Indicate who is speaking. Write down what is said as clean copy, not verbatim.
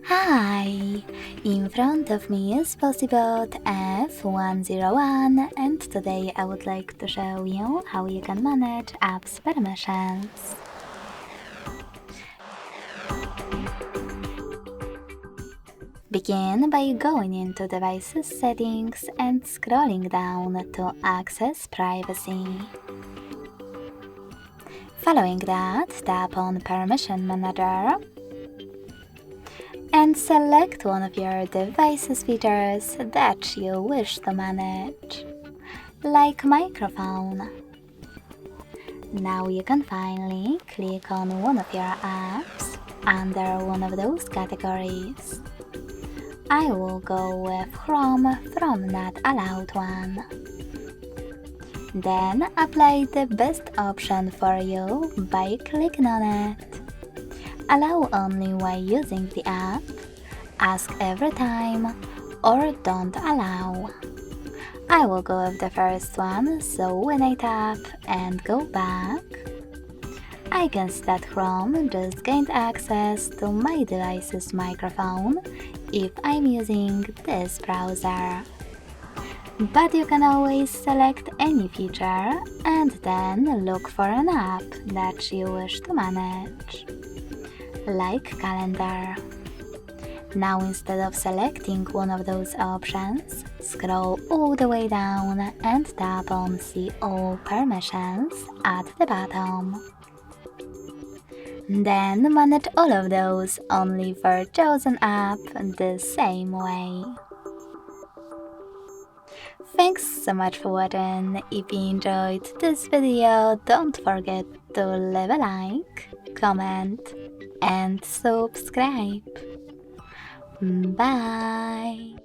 Speaker 1: Hi! In front of me is FOSSIBOT F101 and today I would like to show you how you can manage apps permissions. Begin by going into Devices Settings and scrolling down to Access Privacy. Following that, tap on Permission Manager and select one of your device's features that you wish to manage, like microphone. Now you can finally click on one of your apps under one of those categories. I will go with Chrome from Not Allowed one. Then apply the best option for you by clicking on it. Allow only while using the app, ask every time, or don't allow. I will go with the first one, so when I tap and go back, I can see that Chrome just gained access to my device's microphone if I'm using this browser. But you can always select any feature and then look for an app that you wish to manage, like calendar. Now instead of selecting one of those options, scroll all the way down and tap on See All Permissions at the bottom. Then manage all of those only for chosen app the same way. Thanks so much for watching. If you enjoyed this video, don't forget to leave a like, comment, and subscribe. Bye!